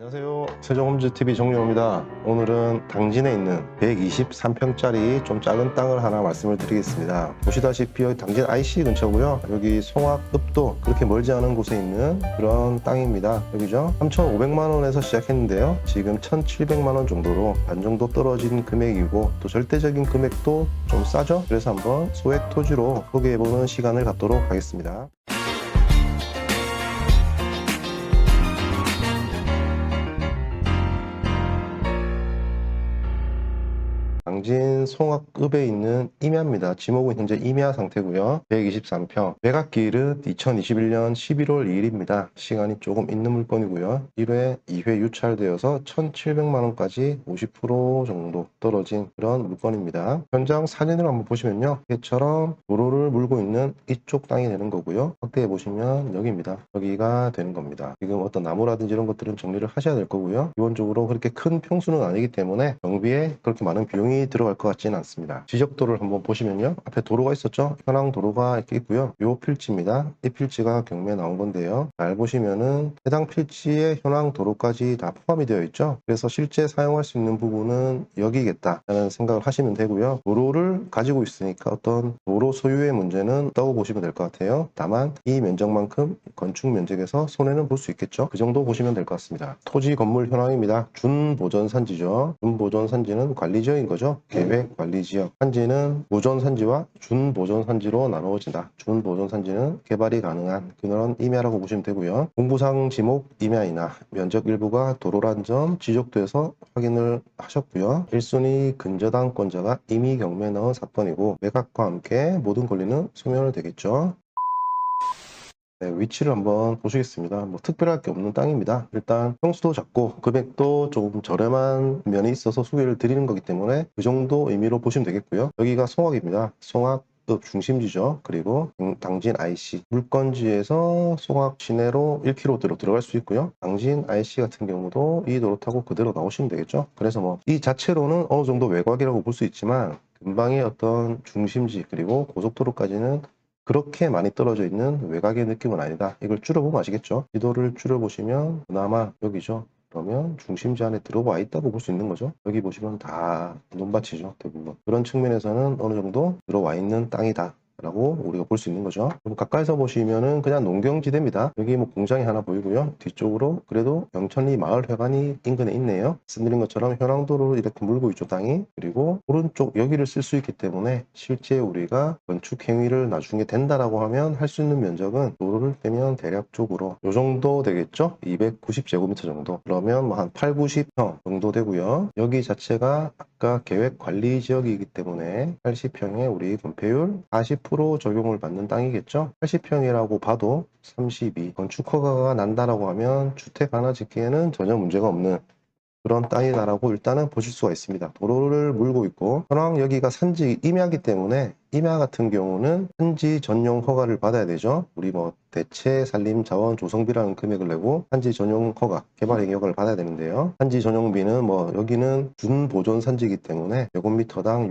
안녕하세요. 세종홈즈TV 정유호입니다. 오늘은 당진에 있는 123평짜리 좀 작은 땅을 하나 말씀을 드리겠습니다. 보시다시피 여기 당진 IC 근처고요. 여기 송악읍도 그렇게 멀지 않은 곳에 있는 그런 땅입니다. 여기죠. 3,500만원에서 시작했는데요. 지금 1,700만원 정도로 반 정도 떨어진 금액이고 또 절대적인 금액도 좀 싸죠. 그래서 한번 소액 토지로 소개해보는 시간을 갖도록 하겠습니다. 당진 송악읍에 있는 임야입니다. 지목은 현재 임야 상태고요. 123평. 매각기일은 2021년 11월 2일입니다. 시간이 조금 있는 물건이고요. 1회, 2회 유찰되어서 1,700만원까지 50% 정도 떨어진 그런 물건입니다. 현장 사진을 한번 보시면요. 이처럼 도로를 물고 있는 이쪽 땅이 되는 거고요. 확대해 보시면 여기입니다. 여기가 되는 겁니다. 지금 어떤 나무라든지 이런 것들은 정리를 하셔야 될 거고요. 기본적으로 그렇게 큰 평수는 아니기 때문에 정비에 그렇게 많은 비용이 들어갈 것 같지는 않습니다. 지적도를 한번 보시면요. 앞에 도로가 있었죠. 현황 도로가 이렇게 있고요. 요 필지입니다. 이 필지가 경매에 나온 건데요. 잘 보시면은 해당 필지의 현황 도로까지 다 포함이 되어 있죠. 그래서 실제 사용할 수 있는 부분은 여기겠다 라는 생각을 하시면 되고요. 도로를 가지고 있으니까 어떤 도로 소유의 문제는 없다고 보시면 될 것 같아요. 다만 이 면적만큼 건축 면적에서 손해는 볼 수 있겠죠. 그 정도 보시면 될 것 같습니다. 토지 건물 현황입니다. 준보전 산지죠. 준보전 산지는 관리지역인 거죠. 계획 관리 지역. 산지는 보전 산지와 준보전 산지로 나누어진다. 준보전 산지는 개발이 가능한 그런 임야라고 보시면 되고요. 공부상 지목 임야이나 면적 일부가 도로란 점 지적돼서 확인을 하셨고요. 1순위 근저당권자가 이미 경매에 넣은 사건이고 매각과 함께 모든 권리는 소멸되겠죠. 네, 위치를 한번 보시겠습니다. 뭐 특별할 게 없는 땅입니다. 일단 평수도 작고 금액도 조금 저렴한 면이 있어서 소개를 드리는 거기 때문에 그 정도 의미로 보시면 되겠고요. 여기가 송악입니다. 송악 중심지죠. 그리고 당진 IC 물건지에서 송악 시내로 1km대로 들어갈 수 있고요. 당진 IC 같은 경우도 이 도로 타고 그대로 나오시면 되겠죠. 그래서 뭐 이 자체로는 어느 정도 외곽이라고 볼 수 있지만 근방의 어떤 중심지 그리고 고속도로까지는 그렇게 많이 떨어져 있는 외곽의 느낌은 아니다. 이걸 줄여보면 아시겠죠? 지도를 줄여보시면 그나마 여기죠. 그러면 중심지 안에 들어와 있다고 볼 수 있는 거죠. 여기 보시면 다 논밭이죠. 대부분. 그런 측면에서는 어느 정도 들어와 있는 땅이다. 라고 우리가 볼 수 있는 거죠. 좀 가까이서 보시면은 그냥 농경지대입니다. 여기 뭐 공장이 하나 보이고요. 뒤쪽으로 그래도 영천리 마을회관이 인근에 있네요. 말씀드린 것처럼 현황도로를 이렇게 물고 있죠, 땅이. 그리고 오른쪽 여기를 쓸 수 있기 때문에 실제 우리가 건축 행위를 나중에 된다라고 하면 할 수 있는 면적은 도로를 빼면 대략적으로 요 정도 되겠죠? 290제곱미터 정도. 그러면 뭐 한 8, 90평 정도 되고요. 여기 자체가 아까 계획 관리 지역이기 때문에 80평에 우리 건폐율 40% 적용을 받는 땅이겠죠. 80평이라고 봐도 32 건축 허가가 난다라고 하면 주택 하나 짓기에는 전혀 문제가 없는 그런 땅이다라고 일단은 보실 수가 있습니다. 도로를 물고 있고 현황 여기가 산지 임야이기 때문에 임야 같은 경우는 산지 전용 허가를 받아야 되죠. 우리 뭐 대체 산림 자원 조성비라는 금액을 내고 산지 전용 허가, 개발행위 허가를 받아야 되는데요. 산지 전용비는 뭐 여기는 준보존 산지이기 때문에 제곱미터당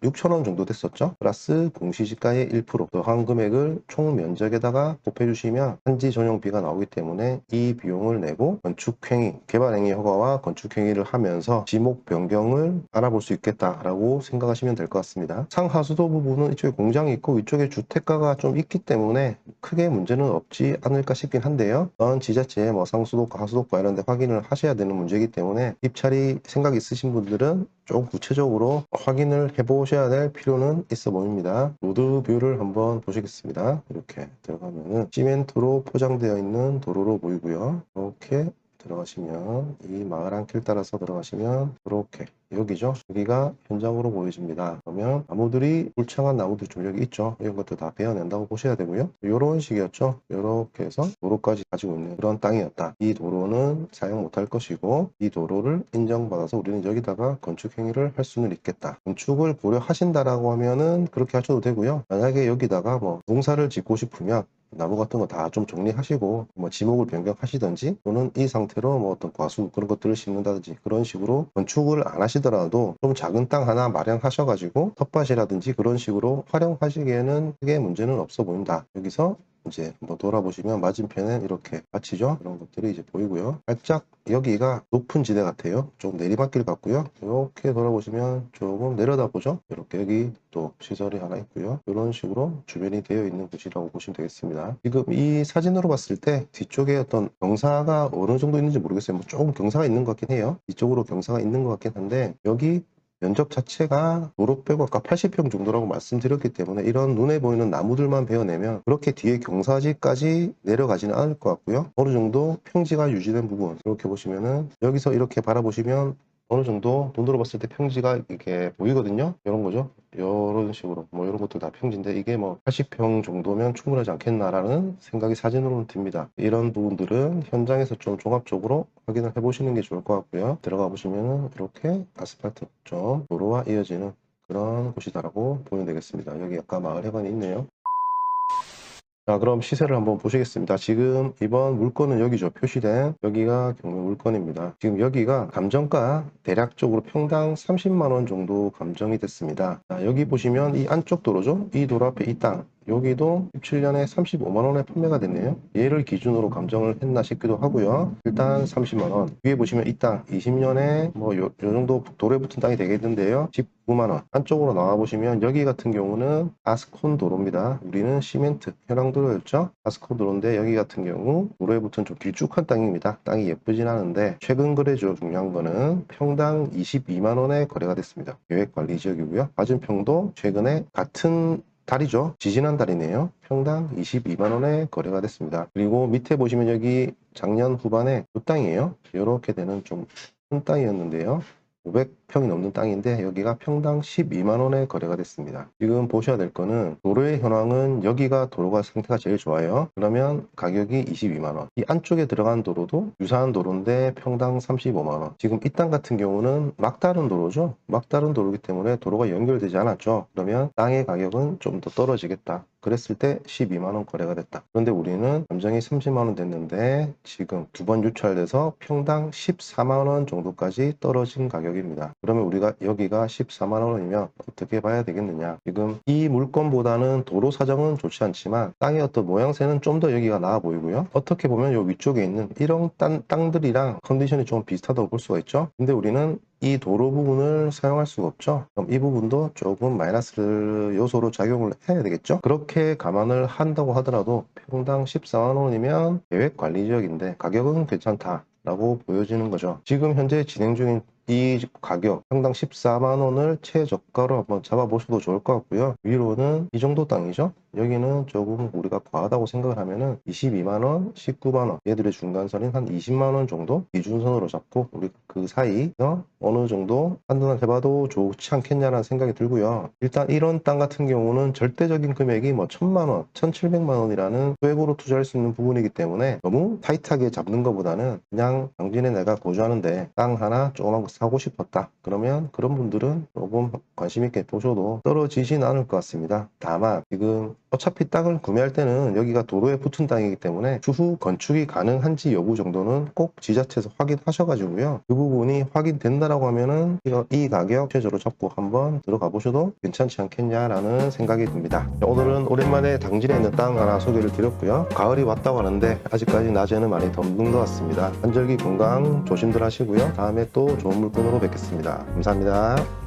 6,000원 정도 됐었죠. 플러스 공시지가의 1% 더한 금액을 총 면적에다가 곱해주시면 산지 전용비가 나오기 때문에 이 비용을 내고 건축행위, 개발행위 허가와 건축행위를 하면서 지목 변경을 알아볼 수 있겠다라고 생각하시면 될 것 같습니다. 상하수도 부분은 이쪽에 공장이 있고 위쪽에 주택가가 좀 있기 때문에 크게 문제는 없지 않을까 싶긴 한데요. 넌 지자체에 뭐 상수도과 하수도과 이런 데 확인을 하셔야 되는 문제이기 때문에 입찰이 생각 있으신 분들은 좀 구체적으로 확인을 해보셔야 될 필요는 있어 보입니다. 로드 뷰를 한번 보시겠습니다. 이렇게 들어가면은 시멘트로 포장되어 있는 도로로 보이고요. 이렇게 들어가시면 이 마을 한 길 따라서 들어가시면 이렇게 여기죠. 여기가 현장으로 보여집니다. 그러면 나무들이 울창한 나무들 좀 여기 있죠. 이런 것도 다 베어낸다고 보셔야 되고요. 이런 식이었죠. 이렇게 해서 도로까지 가지고 있는 그런 땅이었다. 이 도로는 사용 못할 것이고 이 도로를 인정받아서 우리는 여기다가 건축 행위를 할 수는 있겠다. 건축을 고려하신다라고 하면은 그렇게 하셔도 되고요. 만약에 여기다가 뭐 농사를 짓고 싶으면 나무 같은 거 다 좀 정리하시고 뭐 지목을 변경하시든지 또는 이 상태로 뭐 어떤 과수 그런 것들을 심는다든지 그런 식으로 건축을 안 하시더라도 좀 작은 땅 하나 마련하셔가지고 텃밭이라든지 그런 식으로 활용하시기에는 크게 문제는 없어 보인다. 여기서 이제 한번 돌아보시면 맞은편엔 이렇게 받치죠. 이런 것들이 이제 보이고요. 살짝 여기가 높은 지대 같아요. 좀 내리막길 같고요. 이렇게 돌아보시면 조금 내려다 보죠. 이렇게 여기 또 시설이 하나 있고요. 이런 식으로 주변이 되어 있는 곳이라고 보시면 되겠습니다. 지금 이 사진으로 봤을 때 뒤쪽에 어떤 경사가 어느 정도 있는지 모르겠어요. 뭐 조금 경사가 있는 것 같긴 해요. 이쪽으로 경사가 있는 것 같긴 한데 여기 면적 자체가 도로 빼고 아까 80평 정도라고 말씀드렸기 때문에 이런 눈에 보이는 나무들만 베어내면 그렇게 뒤에 경사지까지 내려가지는 않을 것 같고요. 어느 정도 평지가 유지된 부분 이렇게 보시면은 여기서 이렇게 바라보시면 어느 정도 눈으로 봤을 때 평지가 이렇게 보이거든요. 이런 거죠. 이런 식으로 뭐 이런 것도 다 평지인데 이게 뭐 80평 정도면 충분하지 않겠나라는 생각이 사진으로는 듭니다. 이런 부분들은 현장에서 좀 종합적으로 확인을 해보시는 게 좋을 것 같고요. 들어가 보시면은 이렇게 아스팔트 좀 도로와 이어지는 그런 곳이다라고 보면 되겠습니다. 여기 약간 마을 해관이 있네요. 자, 그럼 시세를 한번 보시겠습니다. 지금 이번 물건은 여기죠. 표시된 여기가 경매 물건입니다. 지금 여기가 감정가 대략적으로 평당 30만 원 정도 감정이 됐습니다. 자, 여기 보시면 이 안쪽 도로죠. 이 도로 앞에 이 땅. 여기도 17년에 35만 원에 판매가 됐네요. 얘를 기준으로 감정을 했나 싶기도 하고요. 일단 30만 원. 위에 보시면 이 땅 20년에 뭐 요 정도 도로에 붙은 땅이 되겠는데요. 19만 원. 한쪽으로 나와 보시면 여기 같은 경우는 아스콘 도로입니다. 우리는 시멘트 현황 도로였죠. 아스콘 도로인데 여기 같은 경우 도로에 붙은 좀 길쭉한 땅입니다. 땅이 예쁘진 않은데 최근 거래죠. 중요한 거는 평당 22만 원에 거래가 됐습니다. 계획관리 지역이고요. 맞은평도 최근에 같은 달이죠. 지지난 달이네요. 평당 22만 원에 거래가 됐습니다. 그리고 밑에 보시면 여기 작년 후반에 이 땅이에요. 이렇게 되는 좀 큰 땅이었는데요. 500평이 넘는 땅인데 여기가 평당 12만 원에 거래가 됐습니다. 지금 보셔야 될 거는 도로의 현황은 여기가 도로가 상태가 제일 좋아요. 그러면 가격이 22만 원. 이 안쪽에 들어간 도로도 유사한 도로인데 평당 35만 원. 지금 이 땅 같은 경우는 막다른 도로죠. 막다른 도로이기 때문에 도로가 연결되지 않았죠. 그러면 땅의 가격은 좀 더 떨어지겠다. 그랬을 때 12만 원 거래가 됐다. 그런데 우리는 감정이 30만 원 됐는데 지금 두 번 유찰돼서 평당 14만 원 정도까지 떨어진 가격입니다. 그러면 우리가 여기가 14만 원이면 어떻게 봐야 되겠느냐? 지금 이 물건보다는 도로 사정은 좋지 않지만 땅의 어떤 모양새는 좀 더 여기가 나아 보이고요. 어떻게 보면 이 위쪽에 있는 이런 땅들이랑 컨디션이 좀 비슷하다고 볼 수가 있죠. 근데 우리는 이 도로 부분을 사용할 수가 없죠. 그럼 이 부분도 조금 마이너스 요소로 작용을 해야 되겠죠. 그렇게 감안을 한다고 하더라도 평당 14만 원이면 계획관리지역인데 가격은 괜찮다 라고 보여지는 거죠. 지금 현재 진행 중인 이 가격 평당 14만 원을 최저가로 한번 잡아보셔도 좋을 것 같고요. 위로는 이 정도 땅이죠. 여기는 조금 우리가 과하다고 생각을 하면은 22만 원, 19만 원 얘들의 중간선인 한 20만 원 정도 기준선으로 잡고 우리 그 사이에서 어느 정도 판단을 해봐도 좋지 않겠냐라는 생각이 들고요. 일단 이런 땅 같은 경우는 절대적인 금액이 뭐 1,000만 원, 1,700만 원이라는 소액으로 투자할 수 있는 부분이기 때문에 너무 타이트하게 잡는 것보다는 그냥 당진에 내가 거주하는데 땅 하나 조그만 거 사고 싶었다. 그러면 그런 분들은 조금 관심 있게 보셔도 떨어지진 않을 것 같습니다. 다만 지금 어차피 땅을 구매할 때는 여기가 도로에 붙은 땅이기 때문에 추후 건축이 가능한지 여부 정도는 꼭 지자체에서 확인하셔가지고요. 그 부분이 확인된다라고 하면은 이 가격 최저로 잡고 한번 들어가 보셔도 괜찮지 않겠냐라는 생각이 듭니다. 오늘은 오랜만에 당진에 있는 땅 하나 소개를 드렸고요. 가을이 왔다고 하는데 아직까지 낮에는 많이 덥는 것 같습니다. 한절기 건강 조심들 하시고요. 다음에 또 좋은 물건으로 뵙겠습니다. 감사합니다.